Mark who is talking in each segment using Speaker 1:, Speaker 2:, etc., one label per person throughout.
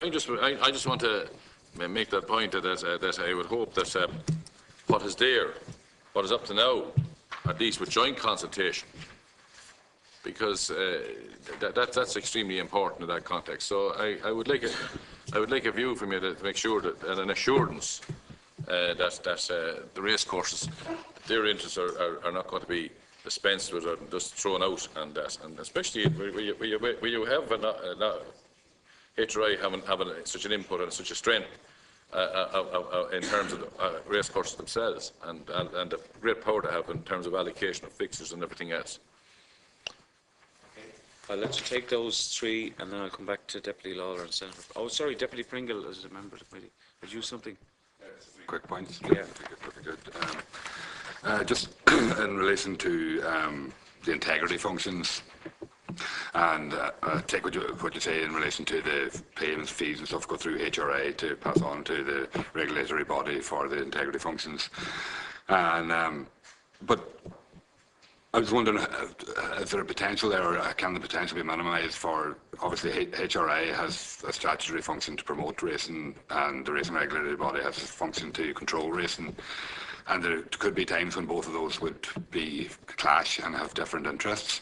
Speaker 1: I just want to make that point that I would hope that what is there, what is up to now, at least with joint consultation, because that's extremely important in that context. So I would like a view from you to make sure that, and an assurance that the race courses, their interests are not going to be dispensed with or just thrown out, and especially where you have HRI having such an input and such a strength in terms of race courses themselves, and a great power to have in terms of allocation of fixtures and everything else.
Speaker 2: I'll let you take those three, and then I'll come back to Deputy Lawler and Senator. Oh, sorry, Deputy Pringle as a member of the committee. Would you something?
Speaker 3: Quick points.
Speaker 2: Yeah.
Speaker 3: Pretty good. Just in relation to the integrity functions, and take what you say in relation to the payments, fees and stuff go through HRA to pass on to the regulatory body for the integrity functions. And but I was wondering, is there a potential there, or can the potential be minimised for, obviously HRA has a statutory function to promote racing, and the racing regulatory body has a function to control racing, and there could be times when both of those would be clash and have different interests.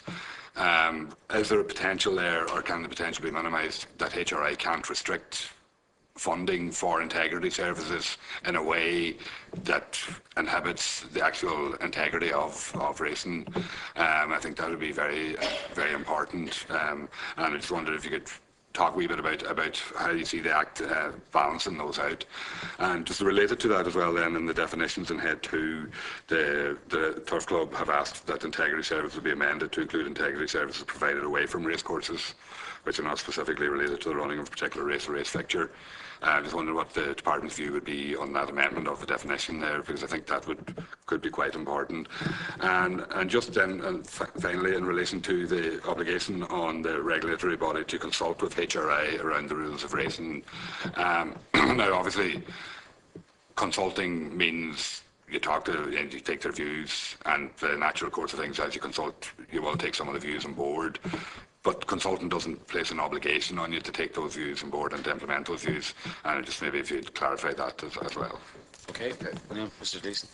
Speaker 3: Is there a potential there, or can the potential be minimised, that HRA can't restrict funding for integrity services in a way that inhibits the actual integrity of racing? I think that would be very, very important. And I just wondered if you could talk a wee bit about how you see the Act balancing those out. And just related to that as well, then, in the definitions in Head 2, the Turf Club have asked that integrity services be amended to include integrity services provided away from racecourses, which are not specifically related to the running of a particular race or race fixture. I just wonder what the department's view would be on that amendment of the definition there, because I think that could be quite important. And just then, and finally, in relation to the obligation on the regulatory body to consult with HRI around the rules of racing. Now, obviously, consulting means you talk to, and you take their views, and the natural course of things, as you consult, you will take some of the views on board. But consultant doesn't place an obligation on you to take those views on board and to implement those views. And just maybe if you'd clarify that as well.
Speaker 2: Okay. Yeah, Mr. Gleeson.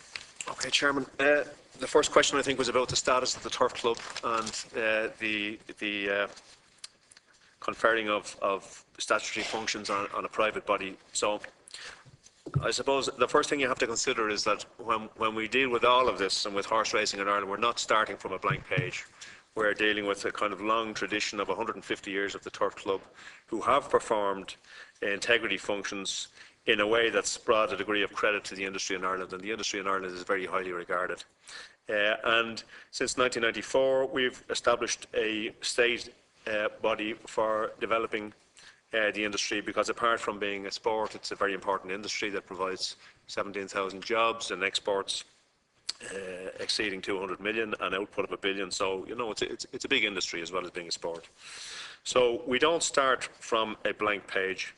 Speaker 4: Okay, Chairman. The first question, I think, was about the status of the Turf Club and the conferring of statutory functions on a private body. So I suppose the first thing you have to consider is that when we deal with all of this and with horse racing in Ireland, we're not starting from a blank page. We're dealing with a kind of long tradition of 150 years of the Turf Club, who have performed integrity functions in a way that's brought a degree of credit to the industry in Ireland, and the industry in Ireland is very highly regarded. And since 1994, we've established a state body for developing the industry, because apart from being a sport, it's a very important industry that provides 17,000 jobs and exports exceeding 200 million and output of $1 billion. So, you know, it's a big industry as well as being a sport. So we don't start from a blank page.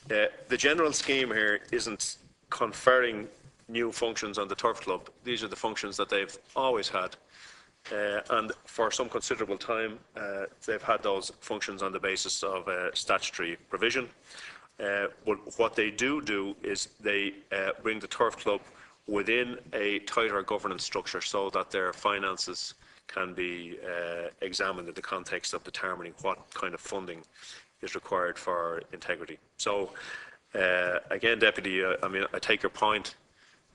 Speaker 4: The general scheme here isn't conferring new functions on the Turf Club. These are the functions that they've always had. And for some considerable time, they've had those functions on the basis of statutory provision. But what they do is they bring the Turf Club within a tighter governance structure so that their finances can be examined in the context of determining what kind of funding is required for integrity. So again, Deputy, I mean, I take your point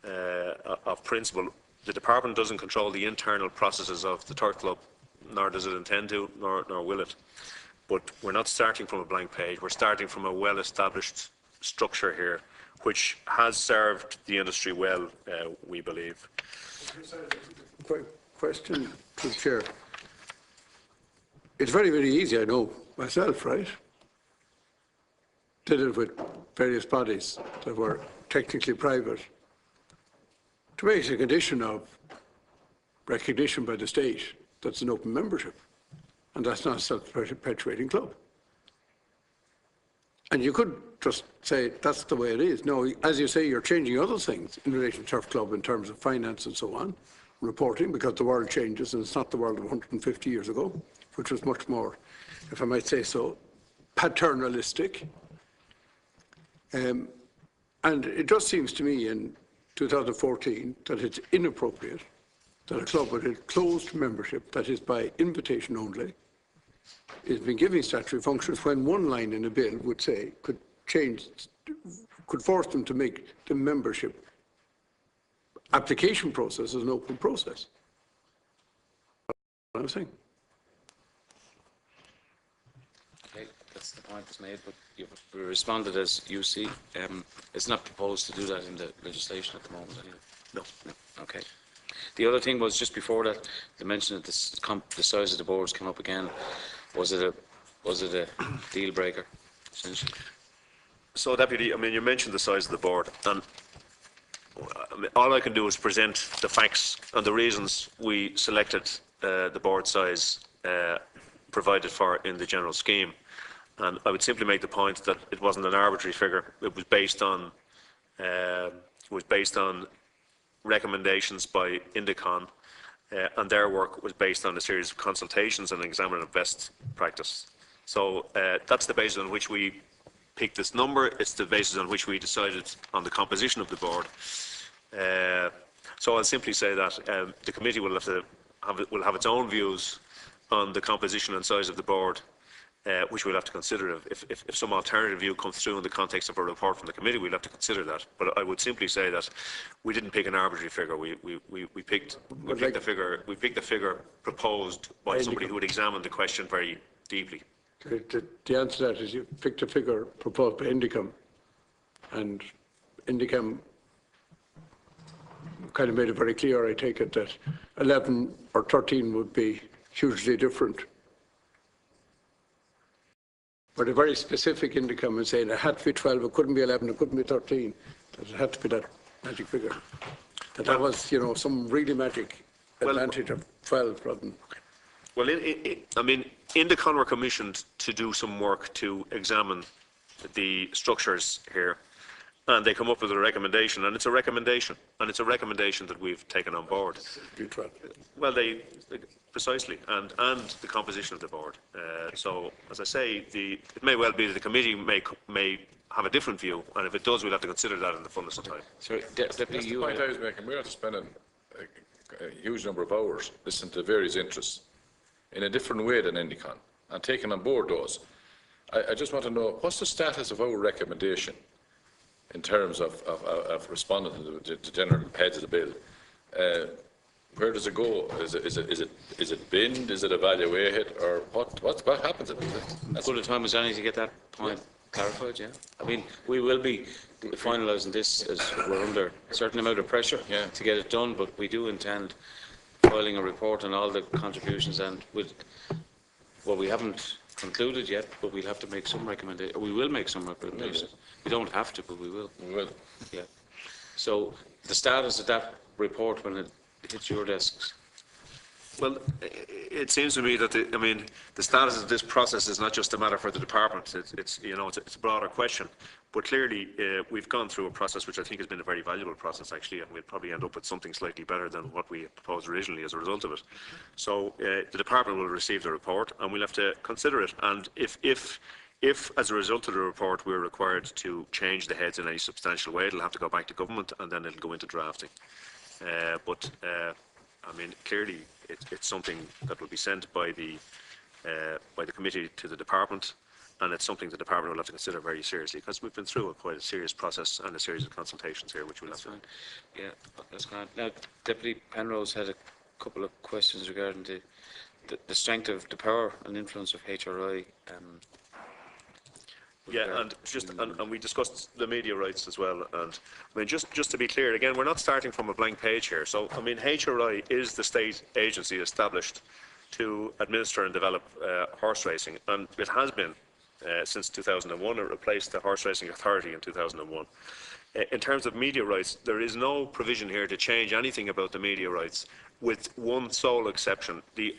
Speaker 4: of principle. The department doesn't control the internal processes of the Turf Club, nor does it intend to, nor will it. But we're not starting from a blank page. We're starting from a well-established structure here, which has served the industry well, we believe.
Speaker 5: Quick question to the Chair. It's very, very easy, I know myself, right? Did it with various bodies that were technically private, to make it a condition of recognition by the state that's an open membership, and that's not a self-perpetuating club. And you could just say that's the way it is. No, as you say, you're changing other things in relation to Turf Club in terms of finance and so on, reporting, because the world changes, and it's not the world of 150 years ago, which was much more, if I might say so, paternalistic. And it just seems to me in 2014 that it's inappropriate that a club with a closed membership, that is by invitation only, is been giving statutory functions when one line in a bill would say, could force them to make the membership application process as an open process. What I'm saying.
Speaker 2: Okay, that's the point was made, but you've responded as you see. It's not proposed to do that in the legislation at the moment, anyway.
Speaker 4: No.
Speaker 2: Okay. The other thing was just before that, they mentioned that the size of the boards came up again. Was it a deal breaker, essentially?
Speaker 4: So, Deputy, I mean, you mentioned the size of the board, and I mean, all I can do is present the facts and the reasons we selected the board size provided for in the general scheme. And I would simply make the point that it wasn't an arbitrary figure. It was based on recommendations by Indicon, and their work was based on a series of consultations and examining of best practice. So that's the basis on which we picked this number. It's the basis on which we decided on the composition of the board. So I'll simply say that the committee will have its own views on the composition and size of the board, which we'll have to consider. If some alternative view comes through in the context of a report from the committee, we'll have to consider that. But I would simply say that we didn't pick an arbitrary figure. We picked the figure proposed by somebody who would examine the question very deeply.
Speaker 5: The answer to that is you picked a figure proposed by Indicom, and Indicom kind of made it very clear, I take it, that 11 or 13 would be hugely different. But a very specific Indicom is saying it had to be 12, it couldn't be 11, it couldn't be 13, that it had to be that magic figure. That was, you know, some really magic advantage of 12 rather than...
Speaker 4: Well, I mean, Indicon were commissioned to do some work to examine the structures here, and they come up with a recommendation, and it's a recommendation, that we've taken on board. Well, precisely, and the composition of the board. So, as I say, it may well be that the committee may have a different view, and if it does, we'll have to consider that in the fullness of time.
Speaker 2: Sorry,
Speaker 1: That's the point I was making. We're not spending a huge number of hours listening to various interests in a different way than Indicon and taking on board those. I just want to know, what's the status of our recommendation in terms of responding to the general heads of the bill? Where does it go? Is it binned? Is it evaluated? Or what happens?
Speaker 2: As good a time as any to get that point clarified, yeah. I mean, we will be finalising this as we're under a certain amount of pressure to get it done, but we do intend filing a report on all the contributions, and well, we haven't concluded yet, but we'll have to make some recommendation. We will make some recommendations. We don't have to, but we will.
Speaker 1: We will.
Speaker 2: Yeah. So the status of that report when it hits your desks.
Speaker 4: Well, it seems to me that the status of this process is not just a matter for the department. It's a broader question. But clearly, we've gone through a process which I think has been a very valuable process, actually, and we'll probably end up with something slightly better than what we proposed originally as a result of it. So the department will receive the report, and we'll have to consider it. And if as a result of the report we're required to change the heads in any substantial way, it'll have to go back to government, and then it'll go into drafting. Clearly, it's something that will be sent by the committee to the department, and it's something the department will have to consider very seriously, because we've been through quite a serious process and a series of consultations here, which we'll have to.
Speaker 2: Yeah, that's fine. Now, Deputy Penrose had a couple of questions regarding the strength of the power and influence of HRI.
Speaker 4: And we discussed the media rights as well. And I mean, just to be clear, again, we're not starting from a blank page here. So, I mean, HRI is the state agency established to administer and develop horse racing, and it has been since 2001. It replaced the Horse Racing Authority in 2001. In terms of media rights, there is no provision here to change anything about the media rights, with one sole exception. The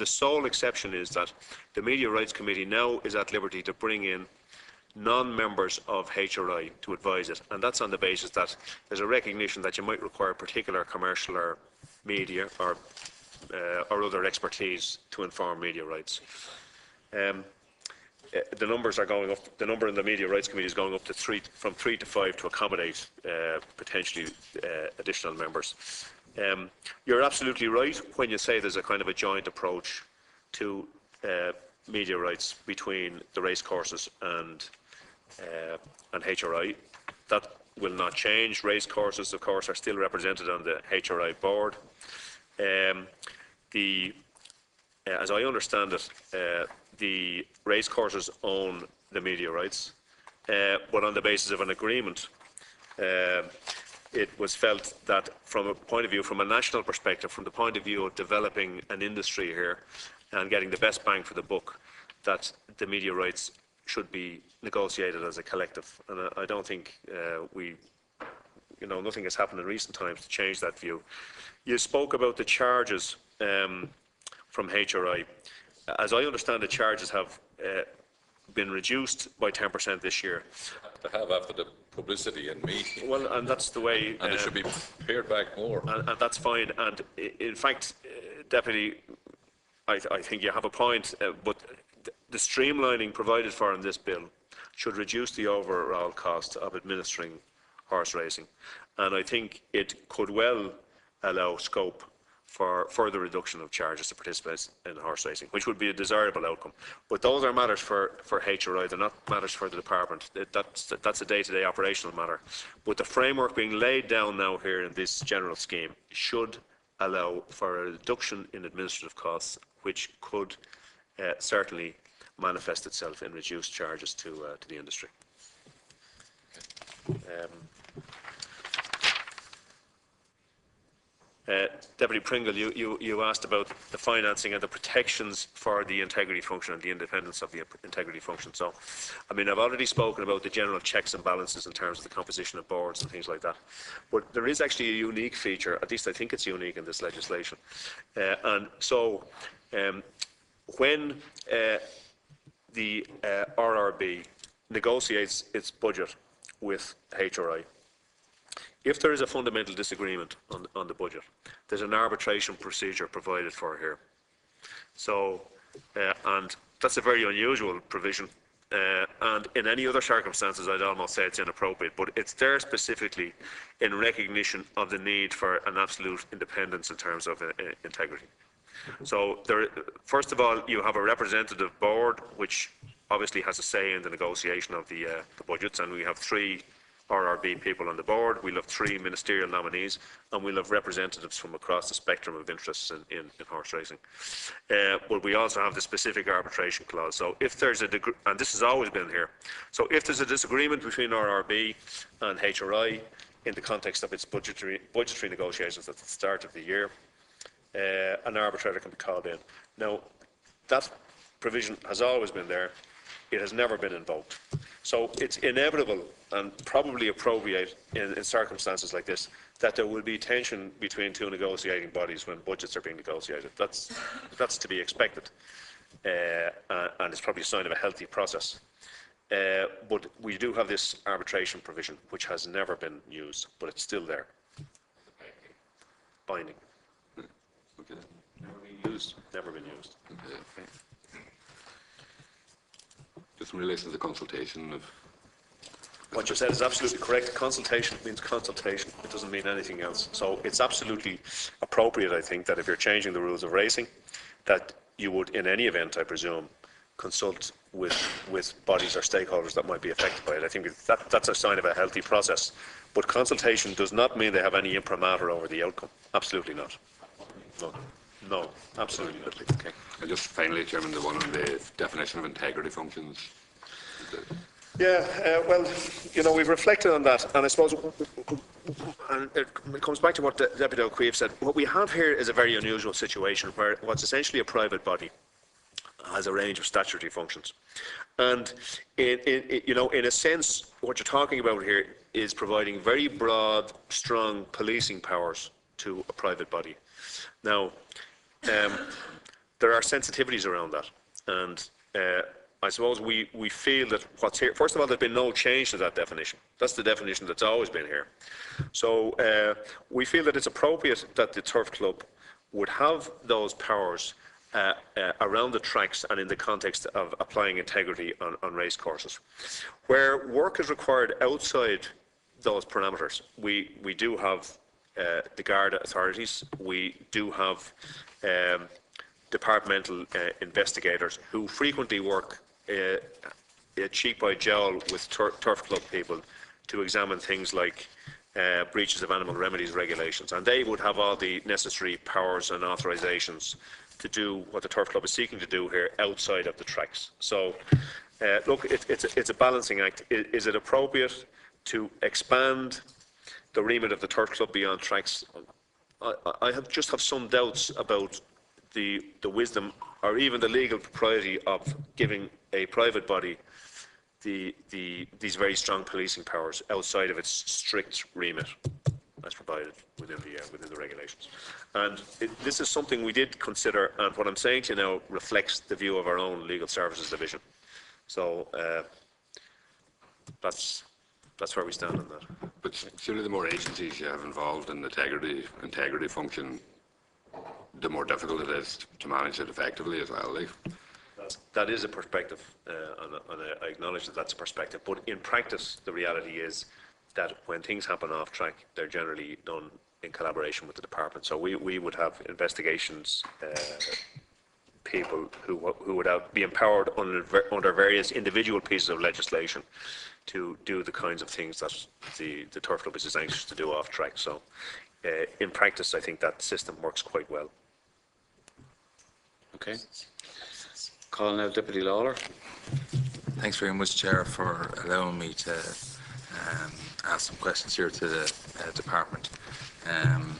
Speaker 4: sole exception is that the Media Rights Committee now is at liberty to bring in non-members of HRI to advise it, and that's on the basis that there's a recognition that you might require particular commercial or media or other expertise to inform media rights. the numbers are going up. The number in the Media Rights Committee is going up to from 3 to 5 to accommodate potentially additional members. You're absolutely right when you say there's a kind of a joint approach to media rights between the race courses and HRI. That will not change. Race courses, of course, are still represented on the HRI board. As I understand it, the race courses own the media rights, but on the basis of an agreement, it was felt that from a national perspective, from the point of view of developing an industry here and getting the best bang for the buck, that the media rights should be negotiated as a collective. And I don't think nothing has happened in recent times to change that view. You spoke about the charges from HRI. As I understand, the charges have been reduced by 10% this year.
Speaker 1: To have after the publicity and meeting.
Speaker 4: Well, and that's the way.
Speaker 1: And it should be pared back more.
Speaker 4: And that's fine. And in fact, Deputy, I think you have a point, but the streamlining provided for in this bill should reduce the overall cost of administering horse racing. And I think it could well allow scope for further reduction of charges to participate in horse racing, which would be a desirable outcome. But those are matters for HRI, they're not matters for the department. That's a day-to-day operational matter. But the framework being laid down now here in this general scheme should allow for a reduction in administrative costs, which could certainly manifest itself in reduced charges to the industry. Deputy Pringle, you asked about the financing and the protections for the integrity function and the independence of the integrity function. So, I mean, I've already spoken about the general checks and balances in terms of the composition of boards and things like that. But there is actually a unique feature, at least I think it's unique in this legislation. When the RRB negotiates its budget with HRI, if there is a fundamental disagreement on the budget, there's an arbitration procedure provided for here. So, and that's a very unusual provision. And in any other circumstances, I'd almost say it's inappropriate, but it's there specifically in recognition of the need for an absolute independence in terms of integrity. So, first of all, you have a representative board, which obviously has a say in the negotiation of the budgets, and we have 3 RRB people on the board, we'll have 3 ministerial nominees, and we'll have representatives from across the spectrum of interests in horse racing. But we also have the specific arbitration clause. So if there's and this has always been here, so if there's a disagreement between RRB and HRI in the context of its budgetary negotiations at the start of the year, an arbitrator can be called in. Now, that provision has always been there. It has never been invoked. So it's inevitable and probably appropriate in circumstances like this that there will be tension between 2 negotiating bodies when budgets are being negotiated. That's to be expected, and it's probably a sign of a healthy process. But we do have this arbitration provision, which has never been used, but it's still there. Binding.
Speaker 3: Okay.
Speaker 4: Never been used. Never been used.
Speaker 3: Okay. Just in relation to the consultation of...
Speaker 4: What you said is absolutely correct. Consultation means consultation. It doesn't mean anything else. So it's absolutely appropriate, I think, that if you're changing the rules of racing, that you would, in any event, I presume, consult with bodies or stakeholders that might be affected by it. I think that's a sign of a healthy process. But consultation does not mean they have any imprimatur over the outcome. Absolutely not. No, absolutely not.
Speaker 3: Okay. And just finally, Chairman, the one on the definition of integrity functions.
Speaker 4: Yeah, well, we've reflected on that, and I suppose, and it comes back to what Deputy O'Keefe said. What we have here is a very unusual situation where what's essentially a private body has a range of statutory functions, and in a sense, what you're talking about here is providing very broad, strong policing powers to a private body. Now, there are sensitivities around that, and I suppose we feel that what's here, first of all, there's been no change to that definition. That's the definition that's always been here. So we feel that it's appropriate that the Turf Club would have those powers around the tracks and in the context of applying integrity on race courses. Where work is required outside those parameters, we do have the Garda authorities, we do have departmental investigators who frequently work cheek by jowl with turf club people to examine things like breaches of animal remedies regulations, and they would have all the necessary powers and authorisations to do what the turf club is seeking to do here outside of the tracks. So, look, it's a balancing act. Is it appropriate to expand the remit of the turf club beyond tracks? I just have some doubts about the wisdom or even the legal propriety of giving a private body these very strong policing powers outside of its strict remit as provided within the regulations. And this is something we did consider, and what I'm saying to you now reflects the view of our own Legal Services Division. So that's where we stand on that.
Speaker 3: But surely the more agencies you have involved in the integrity function, the more difficult it is to manage it effectively as well.
Speaker 4: That is a perspective, and I acknowledge that that's a perspective. But in practice, the reality is that when things happen off track, they're generally done in collaboration with the department. So we would have investigations people who would be empowered under various individual pieces of legislation to do the kinds of things that the turf club is anxious to do off track. So in practice, I think that system works quite well.
Speaker 2: Okay. Call now Deputy Lawler.
Speaker 6: Thanks very much, Chair, for allowing me to ask some questions here to the department. And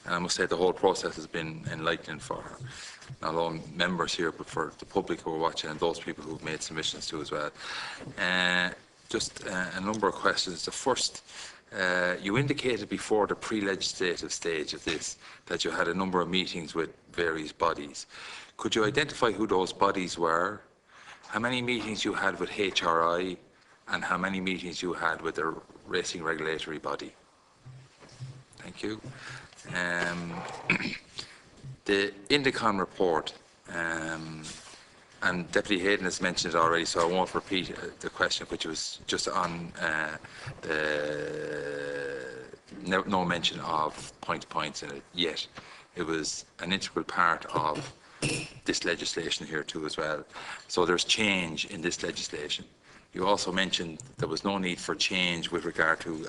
Speaker 6: I must say the whole process has been enlightening for not only members here, but for the public who are watching and those people who've made submissions to as well. Just a number of questions. The first, you indicated before the pre-legislative stage of this that you had a number of meetings with various bodies. Could you identify who those bodies were? How many meetings you had with HRI and how many meetings you had with the racing regulatory body? Thank you. The Indicon report, and Deputy Hayden has mentioned it already, so I won't repeat the question, which was just on no mention of point-to-points in it yet. It was an integral part of this legislation here too as well. So there's change in this legislation. You also mentioned there was no need for change with regard to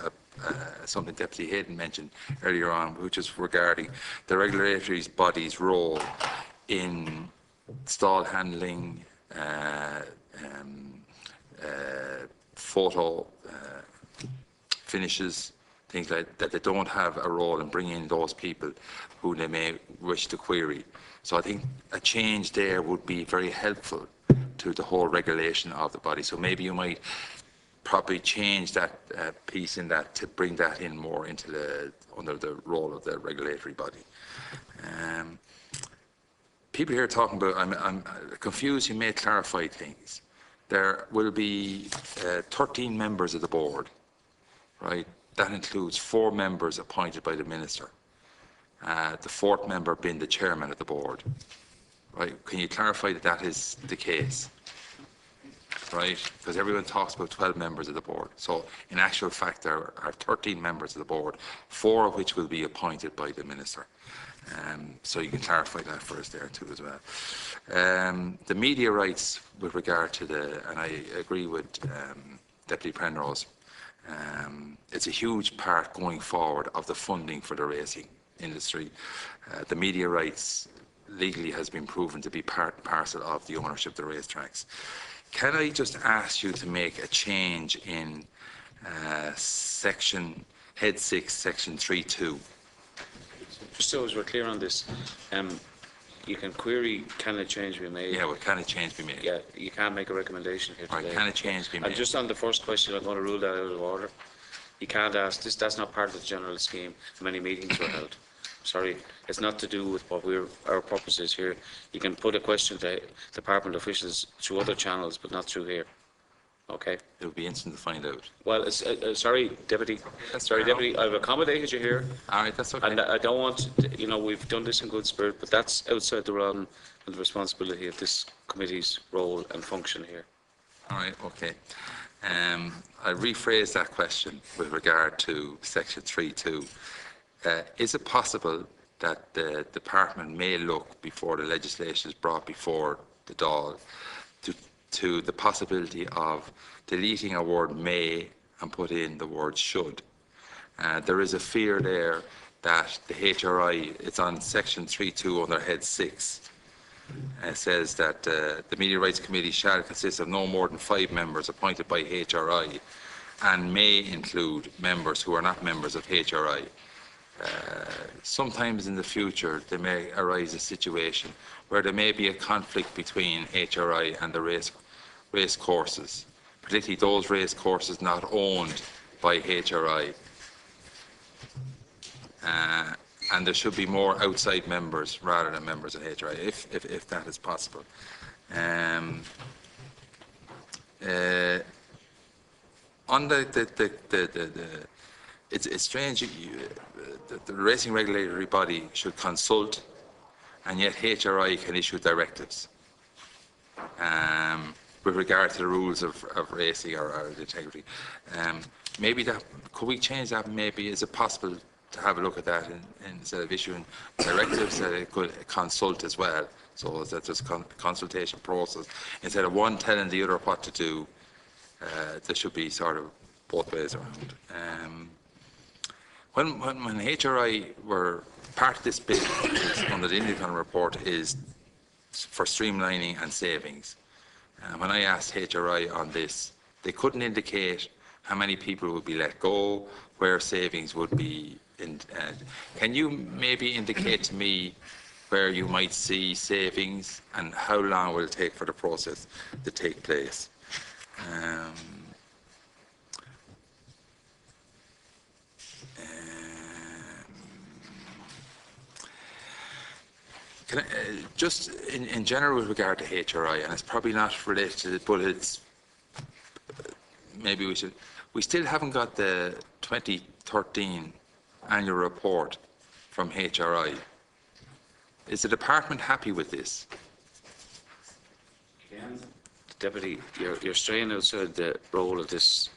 Speaker 6: something Deputy Hayden mentioned earlier on, which is regarding the regulatory body's role in stall handling, photo finishes, things like that. They don't have a role in bringing in those people who they may wish to query. So I think a change there would be very helpful to the whole regulation of the body. So maybe you might probably change that piece in that to bring that in more into under the role of the regulatory body. People here are talking about, I'm confused, you may clarify things. There will be 13 members of the board, right? That includes 4 members appointed by the Minister. The 4th member being the chairman of the board, right? Can you clarify that that is the case, right? Because everyone talks about 12 members of the board. So in actual fact, there are 13 members of the board, 4 of which will be appointed by the Minister. So you can clarify that for us there too as well. The media rights with regard to and I agree with Deputy Penrose, it's a huge part going forward of the funding for the racing industry. The media rights legally has been proven to be part and parcel of the ownership of the racetracks. Can I just ask you to make a change in Head 6, Section 3.2?
Speaker 2: Just so as we're clear on this, you can query, can a change be made?
Speaker 6: Yeah, well, can a change be made?
Speaker 2: Yeah, you can't make a recommendation here today.
Speaker 6: Right, can a change be made?
Speaker 2: And just on the first question, I'm going to rule that out of order. You can't ask this, that's not part of the general scheme. Many meetings were held. Sorry, it's not to do with what our purpose is here. You can put a question to department officials through other channels, but not through here. Okay.
Speaker 6: It would be interesting to find out.
Speaker 2: Well, sorry, Deputy.
Speaker 6: That's
Speaker 2: Sorry,
Speaker 6: fair
Speaker 2: Deputy, I've accommodated you here.
Speaker 6: All right, that's okay.
Speaker 2: And I don't want, we've done this in good spirit, but that's outside the realm and the responsibility of this committee's role and function here.
Speaker 6: All right, okay. I rephrase that question with regard to section 3.2. Is it possible that the department may look before the legislation is brought before the Dáil to the possibility of deleting a word may and put in the word should? There is a fear there that the HRI, it's on section 3.2 under head 6. It says that the Media Rights Committee shall consist of no more than 5 members appointed by HRI and may include members who are not members of HRI. Sometimes in the future there may arise a situation where there may be a conflict between HRI and the race courses, particularly those race courses not owned by HRI. And there should be more outside members rather than members of HRI, if that is possible. On it's strange. The racing regulatory body should consult, and yet HRI can issue directives with regard to the rules of racing or the integrity. Maybe that could we change that? Maybe is it possible to have a look at that instead of issuing directives that it could consult as well, so that there's a consultation process instead of one telling the other what to do. There should be sort of both ways around. When HRI were part of this bill under the Indicon report is for streamlining and savings. When I asked HRI on this, they couldn't indicate how many people would be let go, where savings would be. Can you maybe indicate to me where you might see savings and how long will it take for the process to take place? Can I, just in general with regard to HRI, and it's probably not related to it, but it's maybe we still haven't got the 2013 annual report from HRI. Is the department happy with this?
Speaker 2: Deputy, you're straying outside the role of this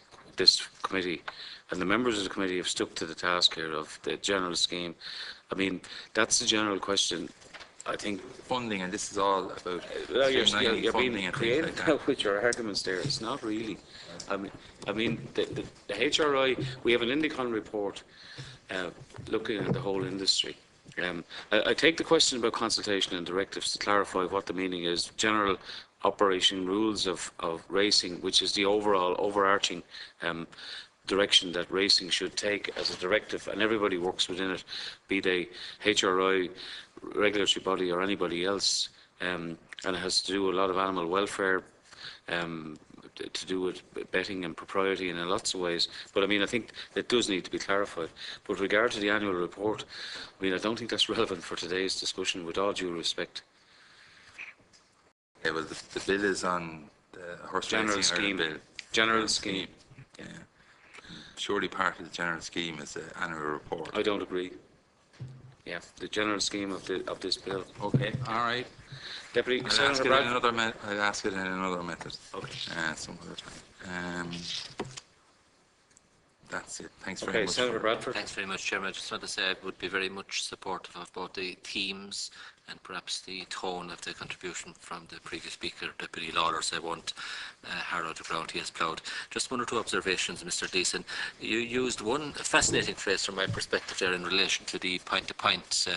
Speaker 2: committee, and the members of the committee have stuck to the task here of the general scheme. I mean, that's the general question. I think
Speaker 6: funding, and this is all about
Speaker 2: you're being creative
Speaker 6: like that.
Speaker 2: with your arguments there. It's not really. I mean, the HRI. We have an Indicon report looking at the whole industry. I take the question about consultation and directives to clarify what the meaning is. General operation rules of racing, which is the overall overarching direction that racing should take as a directive, and everybody works within it, be they HRI, regulatory body or anybody else, and it has to do with a lot of animal welfare, to do with betting and propriety in lots of ways. But I mean, I think it does need to be clarified. But with regard to the annual report, I mean, I don't think that's relevant for today's discussion, with all due respect.
Speaker 6: Yeah, well, the bill is on the horse
Speaker 2: General
Speaker 6: racing
Speaker 2: scheme.
Speaker 6: bill.
Speaker 2: General scheme.
Speaker 6: Yeah. Surely part of the general scheme is the annual report.
Speaker 2: I don't agree. Yeah, the general scheme of this bill.
Speaker 6: Okay, all right.
Speaker 2: Deputy
Speaker 6: I'll
Speaker 2: Senator
Speaker 6: ask, it in
Speaker 2: Bradford.
Speaker 6: another I'll ask it in another method.
Speaker 2: Okay.
Speaker 6: Some other time. That's it. Thanks very
Speaker 2: Okay,
Speaker 6: much.
Speaker 2: Senator Bradford.
Speaker 7: Thanks very much, Chairman. I just want to say I would be very much supportive of both the themes and perhaps the tone of the contribution from the previous speaker, Deputy Lawlers. I won't harrow the ground he has ploughed. Just one or two observations, Mr. Deason. You used one fascinating phrase from my perspective there in relation to the point-to-point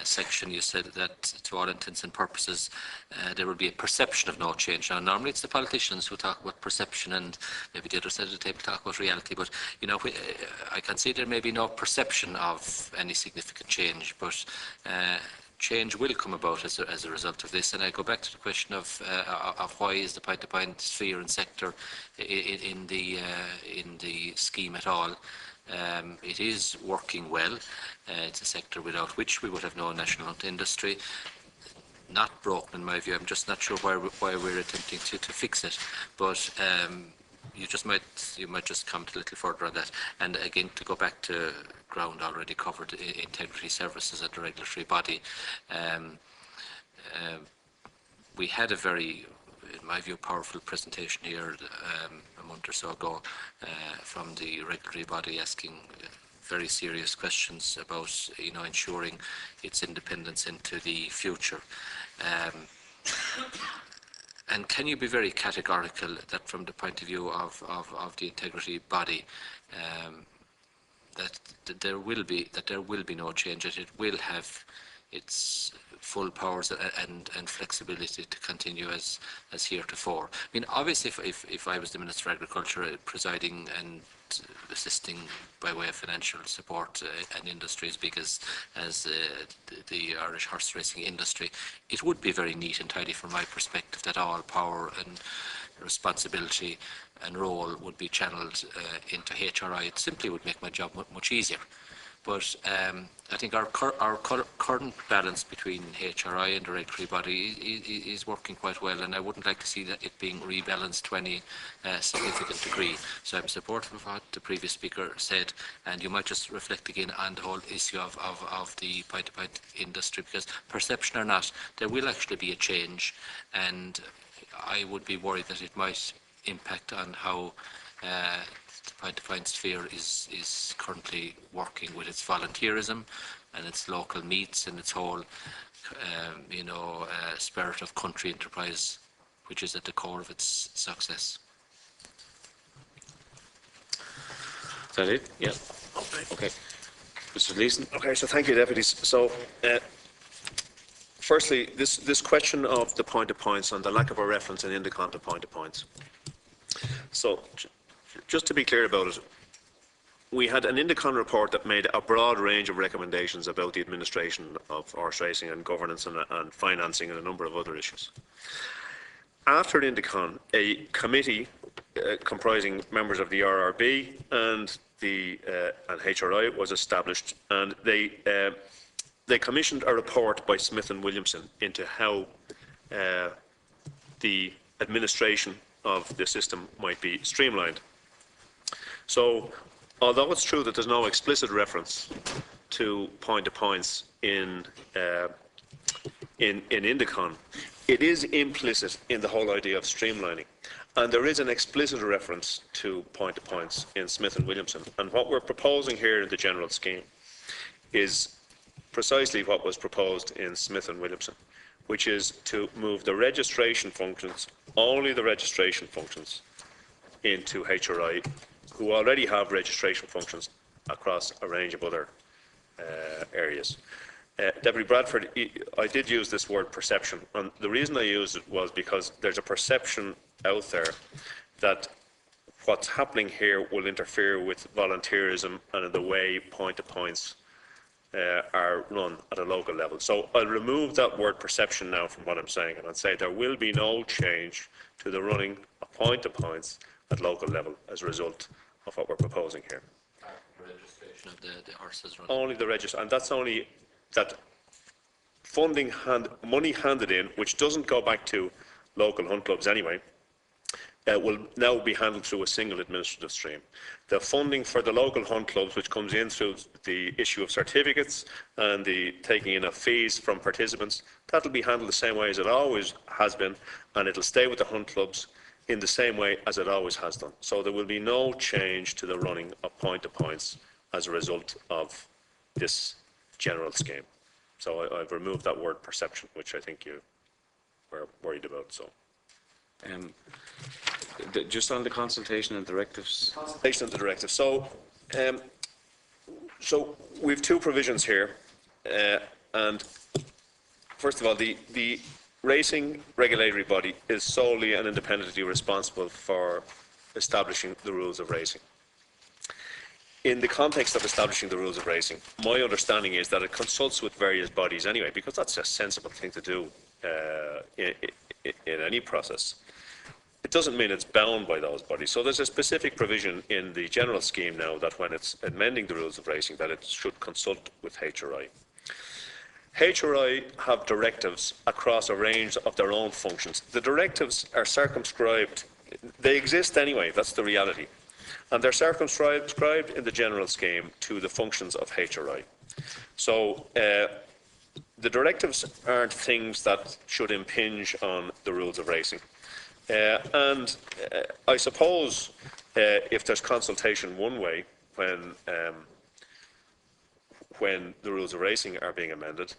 Speaker 7: section. You said that to all intents and purposes there would be a perception of no change. Now normally it's the politicians who talk about perception, and maybe the other side of the table talk about reality, but you know, I can see there may be no perception of any significant change, but change will come about as a result of this. And I go back to the question of why is the point-to-point sphere and sector in the scheme at all. It is working well. It's a sector without which we would have no national industry. not broken in my view. I'm just not sure why we're attempting to fix it. But you might just comment a little further on that. And again, to go back to ground already covered, integrity services at the regulatory body. We had a very, in my view, powerful presentation here a month or so ago from the regulatory body asking very serious questions about, ensuring its independence into the future. And can you be very categorical that from the point of view of the integrity body, that there will be no change, that it will have its full powers and flexibility to continue as heretofore? I mean, obviously, if I was the Minister of Agriculture presiding and assisting by way of financial support an industry as big as the Irish horse racing industry, it would be very neat and tidy from my perspective that all power and responsibility and role would be channeled into HRI. It simply would make my job much easier. But I think our current balance between HRI and the regulatory body is working quite well, and I wouldn't like to see that it being rebalanced to any significant degree. So I'm supportive of what the previous speaker said, and you might just reflect again on the whole issue of the point-to-point industry, because perception or not, there will actually be a change, and I would be worried that it might impact on how the point-to-point sphere is currently working with its volunteerism and its local meets and its whole, spirit of country enterprise, which is at the core of its success.
Speaker 2: Is that it? Yeah. Okay. Mr. Leeson.
Speaker 4: Okay, so thank you, deputies. So, firstly, this question of the point-to-points and the lack of a reference in Indicon to point-to-points. So, just to be clear about it, we had an Indicon report that made a broad range of recommendations about the administration of horse racing and governance and financing and a number of other issues. After Indicon, a committee comprising members of the RRB and HRI was established, and they commissioned a report by Smith and Williamson into how the administration of the system might be streamlined. So, although it's true that there's no explicit reference to point-to-points in Indicon, it is implicit in the whole idea of streamlining. And there is an explicit reference to point-to-points in Smith and Williamson. And what we're proposing here in the general scheme is precisely what was proposed in Smith and Williamson, which is to move the registration functions, only the registration functions, into HRI, who already have registration functions across a range of other areas. Deputy Bradford, I did use this word perception, and the reason I used it was because there's a perception out there that what's happening here will interfere with volunteerism and the way point-to-points are run at a local level. So I'll remove that word perception now from what I'm saying, and I'll say there will be no change to the running of point-to-points at local level as a result of what we're proposing here.
Speaker 7: Registration of the horses running.
Speaker 4: Only the register, and that's only that funding money handed in, which doesn't go back to local hunt clubs anyway, will now be handled through a single administrative stream. The funding for the local hunt clubs, which comes in through the issue of certificates and the taking in of fees from participants, that'll be handled the same way as it always has been, and it'll stay with the hunt clubs in the same way as it always has done. So there will be no change to the running of point-to-points as a result of this general scheme. So I've removed that word perception, which I think you were worried about. So,
Speaker 2: just on the consultation and directives.
Speaker 4: Consultation and the directive. So, so we've two provisions here, and first of all, the racing regulatory body is solely and independently responsible for establishing the rules of racing. In the context of establishing the rules of racing, my understanding is that it consults with various bodies anyway, because that's a sensible thing to do in any process. It doesn't mean it's bound by those bodies. So there's a specific provision in the general scheme now that when it's amending the rules of racing, that it should consult with HRI. HRI have directives across a range of their own functions. The directives are circumscribed. They exist anyway, that's the reality. And they're circumscribed in the general scheme to the functions of HRI. So the directives aren't things that should impinge on the rules of racing. I suppose if there's consultation one way when the rules of racing are being amended,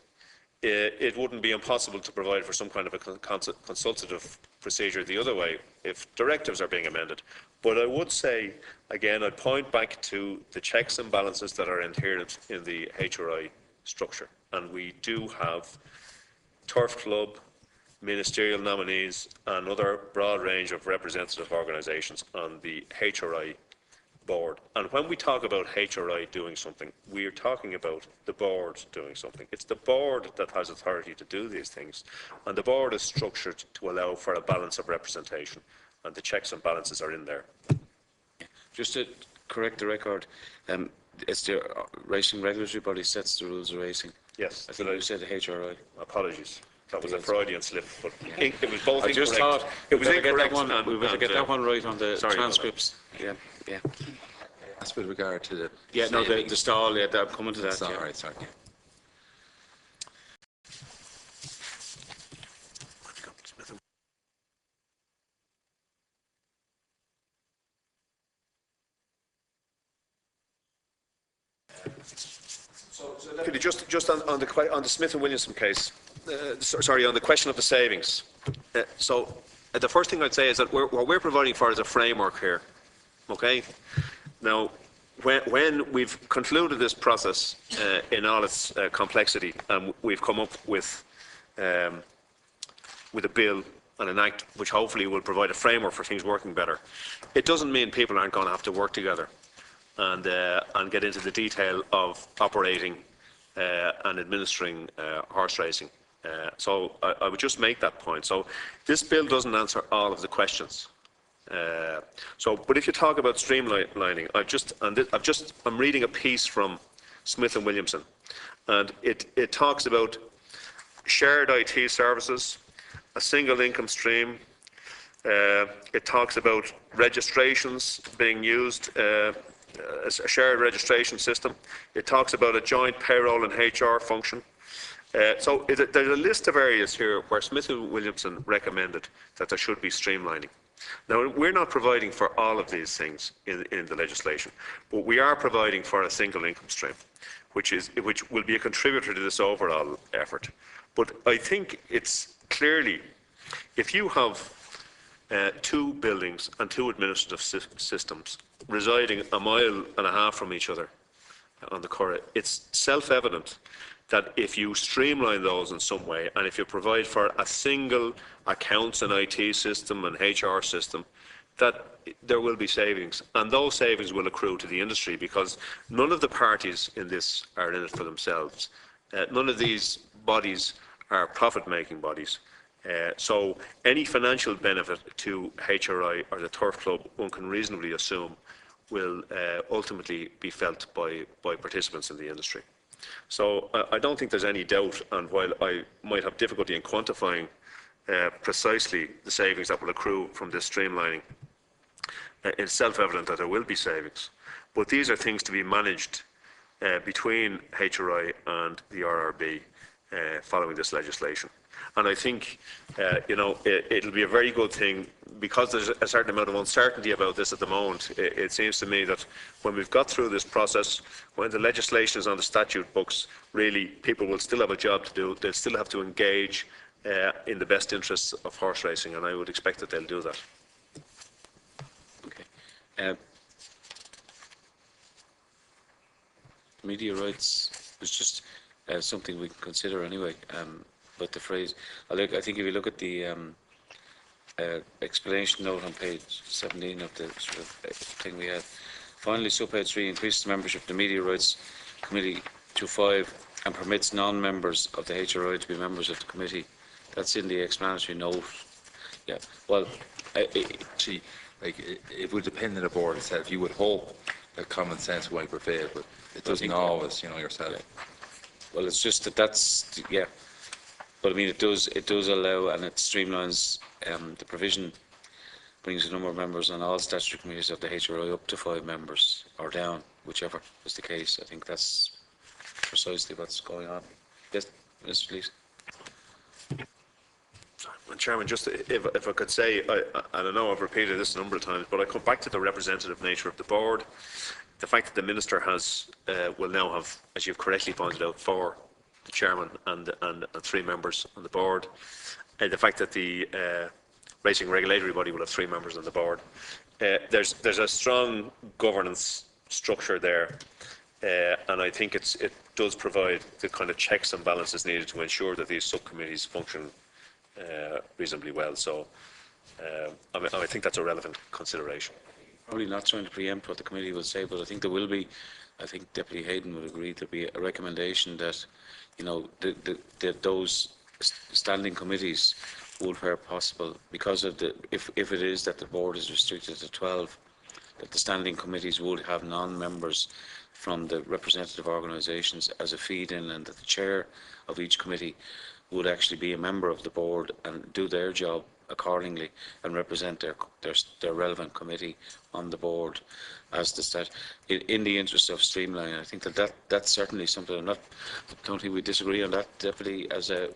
Speaker 4: it wouldn't be impossible to provide for some kind of a consultative procedure the other way if directives are being amended. But I would say, again, I'd point back to the checks and balances that are inherent in the HRI structure. And we do have turf club, ministerial nominees, and other broad range of representative organisations on the HRI board. And when we talk about HRI doing something, we are talking about the board doing something. It's the board that has authority to do these things. And the board is structured to allow for a balance of representation. And the checks and balances are in there.
Speaker 2: Just to correct the record, it's the racing regulatory body sets the rules of racing.
Speaker 4: Yes.
Speaker 2: I think you said the HRI.
Speaker 4: Apologies. That was a Freudian slip, but it was both
Speaker 2: I
Speaker 4: incorrect.
Speaker 2: just thought
Speaker 4: it was incorrect.
Speaker 2: We better get that one right on the
Speaker 4: sorry
Speaker 2: transcripts. Yeah.
Speaker 6: That's with regard to the.
Speaker 2: Yeah, no, the
Speaker 6: savings.
Speaker 2: stall, yeah, I'm coming to that.
Speaker 6: Sorry,
Speaker 2: yeah.
Speaker 6: right, sorry.
Speaker 4: Just on the Smith and Williamson case, on the question of the savings. The first thing I'd say is that what we're providing for is a framework here. Okay. Now, when we've concluded this process in all its complexity, and we've come up with a bill and an act which hopefully will provide a framework for things working better, it doesn't mean people aren't going to have to work together and get into the detail of operating and administering horse racing. So I would just make that point. So this bill doesn't answer all of the questions. But if you talk about streamlining, I'm reading a piece from Smith and Williamson, and it talks about shared IT services, a single income stream. It talks about registrations being used, a shared registration system. It talks about a joint payroll and HR function. There's a list of areas here where Smith and Williamson recommended that there should be streamlining. Now, we're not providing for all of these things in the legislation, but we are providing for a single income stream, which will be a contributor to this overall effort. But I think it's clearly, if you have two buildings and two administrative systems residing a mile and a half from each other on the Curragh, it's self-evident that if you streamline those in some way, and if you provide for a single accounts and IT system and HR system, that there will be savings. And those savings will accrue to the industry, because none of the parties in this are in it for themselves. None of these bodies are profit-making bodies. So any financial benefit to HRI or the Turf Club, one can reasonably assume, will ultimately be felt by participants in the industry. So I don't think there's any doubt, and while I might have difficulty in quantifying precisely the savings that will accrue from this streamlining, it's self-evident that there will be savings. But these are things to be managed between HRI and the RRB following this legislation. And I think, it'll be a very good thing, because there's a certain amount of uncertainty about this at the moment. It seems to me that when we've got through this process, when the legislation is on the statute books, really people will still have a job to do. They'll still have to engage in the best interests of horse racing, and I would expect that they'll do that.
Speaker 2: Okay. Media rights was just something we can consider anyway. But the phrase, I think if you look at the explanation note on page 17 of the sort of thing we had, finally, subpage 3 increases membership of the Media Rights Committee to 5 and permits non-members of the HRI to be members of the committee. That's in the explanatory note. Yeah. Well,
Speaker 6: it would depend on the board itself. You would hope that common sense might prevail, but it doesn't always, yourself.
Speaker 2: Yeah. well, it's just that's, yeah. But I mean, it does allow, and it streamlines the provision, brings the number of members on all statutory committees of the HRI up to 5 members, or down, whichever is the case. I think that's precisely what's going on. Yes, Mr. Lees.
Speaker 4: Chairman, just if I could say, I know I've repeated this a number of times, but I come back to the representative nature of the board. The fact that the minister will now have, as you've correctly pointed out, 4, the chairman and 3 members on the board. The fact that the racing regulatory body will have 3 members on the board. There's a strong governance structure there, and I think it does provide the kind of checks and balances needed to ensure that these subcommittees function reasonably well. So I think that's a relevant consideration.
Speaker 2: Probably not trying to preempt what the committee will say, but I think there will be, I think Deputy Hayden would agree, there'll be a recommendation that, you know, those standing committees would, where possible, because of the, if it is that the board is restricted to 12, that the standing committees would have non-members from the representative organisations as a feed-in, and that the chair of each committee would actually be a member of the board and do their job accordingly and represent their relevant committee on the board as the stat in the interest of streamlining. I think that's certainly something. I don't think we disagree on that, Deputy, as a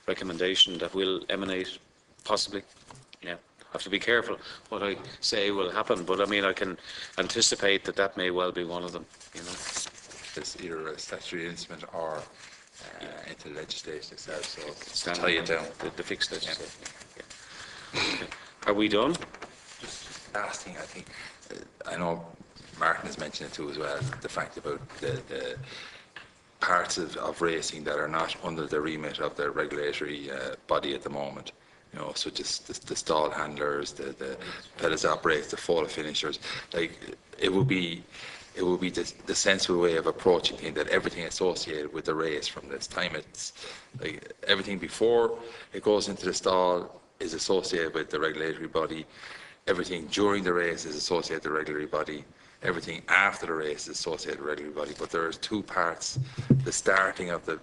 Speaker 2: recommendation that will emanate possibly. Yeah, have to be careful what I say will happen, but I mean I can anticipate that may well be one of them. You know,
Speaker 6: It's either a statutory instrument or into legislation itself, so tie it down.
Speaker 2: The fixed legislation. Yeah. Okay. Are we done?
Speaker 6: Last thing, I think, I know Martin has mentioned it too as well, the fact about the parts of racing that are not under the remit of the regulatory body at the moment. You know, such as the stall handlers, the pedals operators, the photo finishers. Like, it would be the sensible way of approaching things, that everything associated with the race from this time, it's like everything before it goes into the stall is associated with the regulatory body, everything during the race is associated with the regulatory body, everything after the race is associated with the regulatory body. But there's 2 parts: the starting of the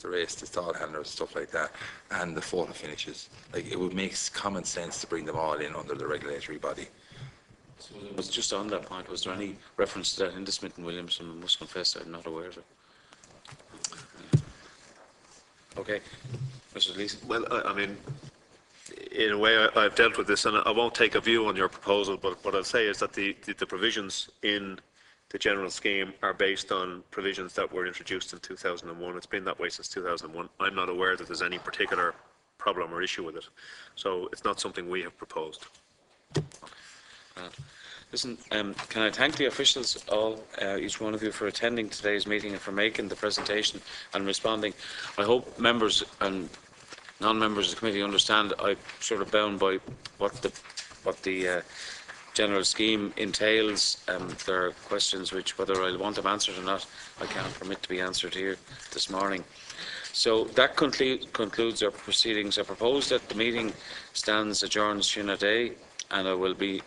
Speaker 6: race, the stall handlers, stuff like that, and the photo finishes. Like, it would make common sense to bring them all in under the regulatory body.
Speaker 2: So it was just on that point, was there any reference to that in the Smith and Williamson? I must confess I'm not aware of it. Okay, Mr. Leeson.
Speaker 4: Well, I mean, in a way, I've dealt with this, and I won't take a view on your proposal, but what I'll say is that the provisions in the general scheme are based on provisions that were introduced in 2001. It's been that way since 2001. I'm not aware that there's any particular problem or issue with it. So it's not something we have proposed.
Speaker 2: Listen, can I thank the officials, all, each one of you, for attending today's meeting and for making the presentation and responding. I hope members and non-members of the committee understand I'm sort of bound by what the general scheme entails. There are questions which, whether I want them answered or not, I can't permit to be answered here this morning. So that concludes our proceedings. I propose that the meeting stands adjourned sine die, and I will be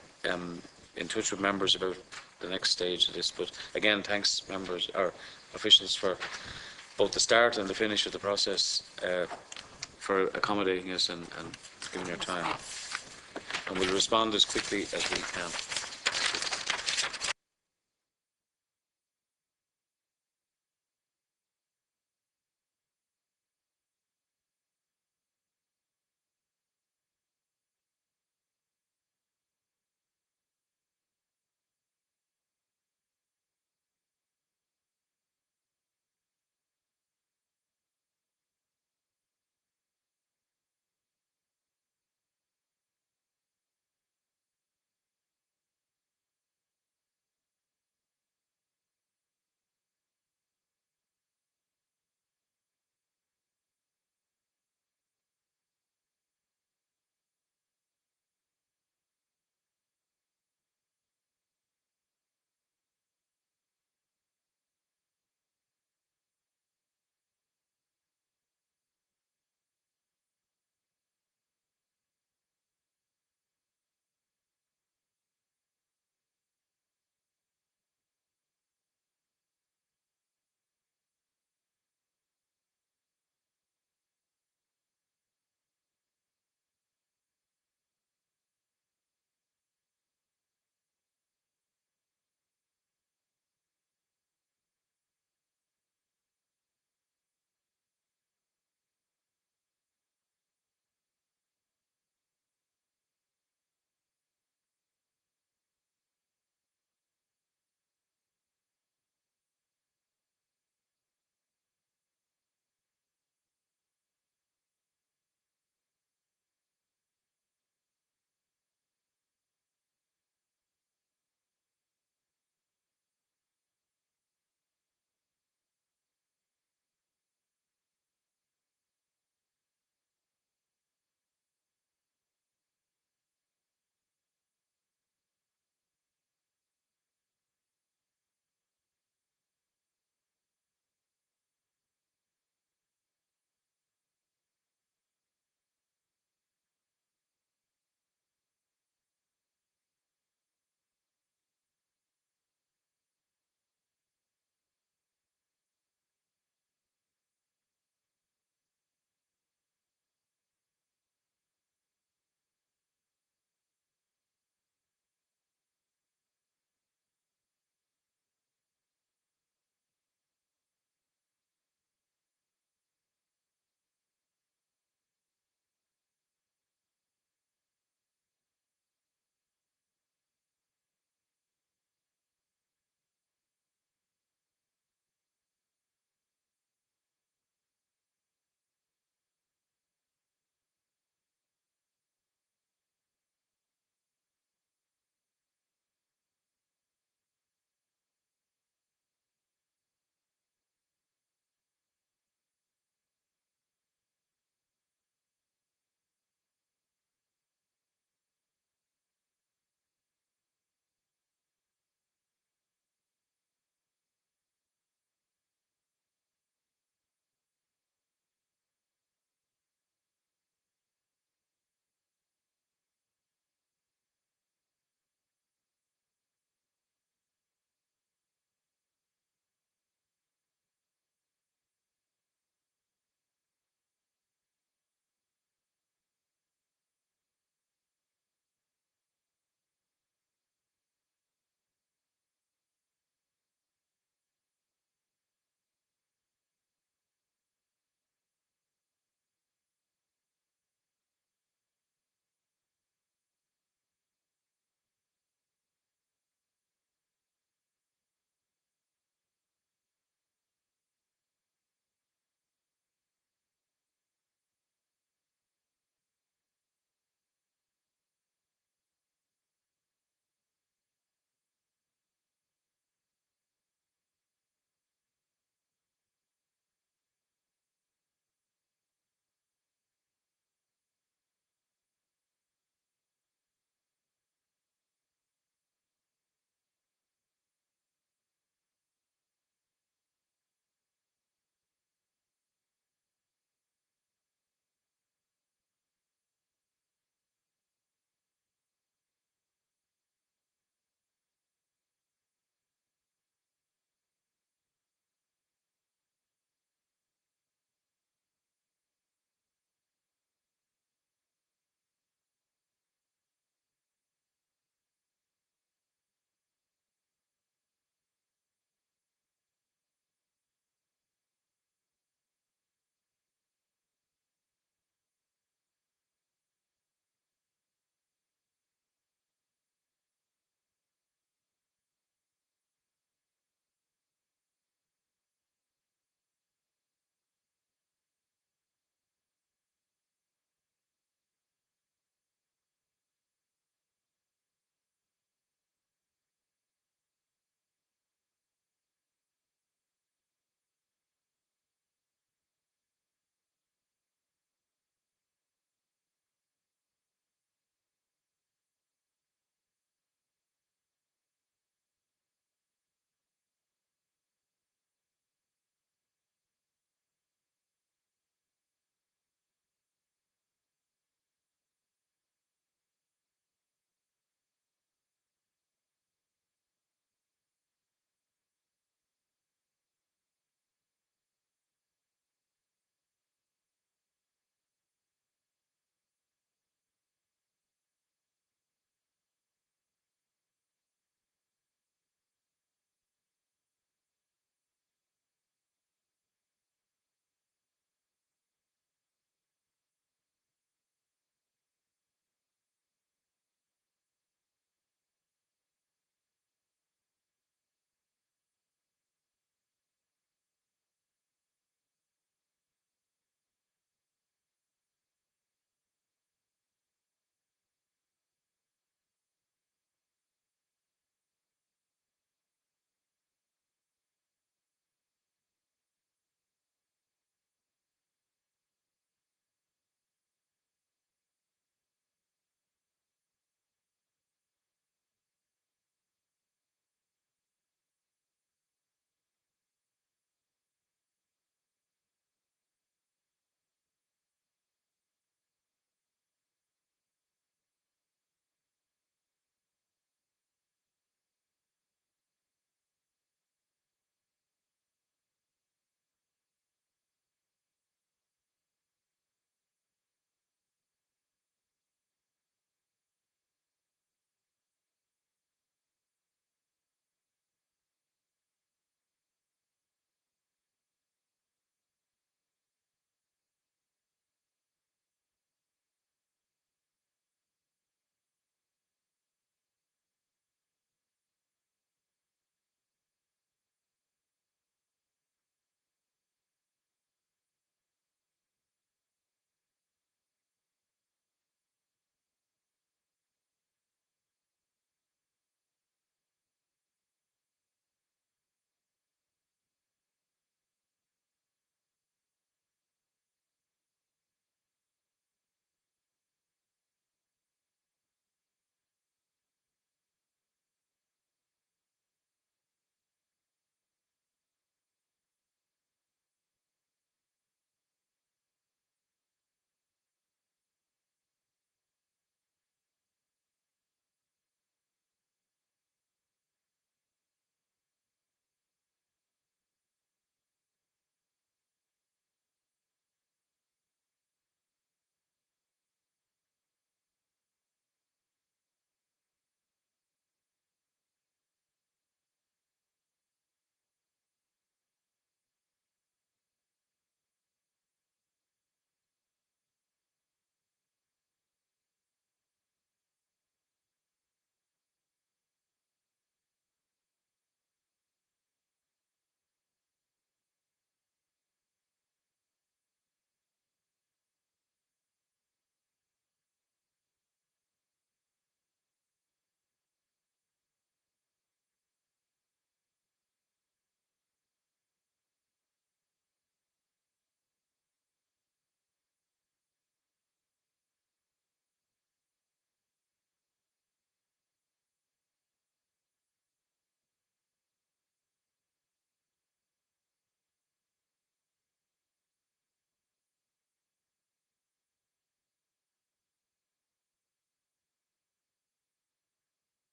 Speaker 2: in touch with members about the next stage of this. But again, thanks members or officials for both the start and the finish of the process, for accommodating us and giving your time. And we'll respond as quickly as we can.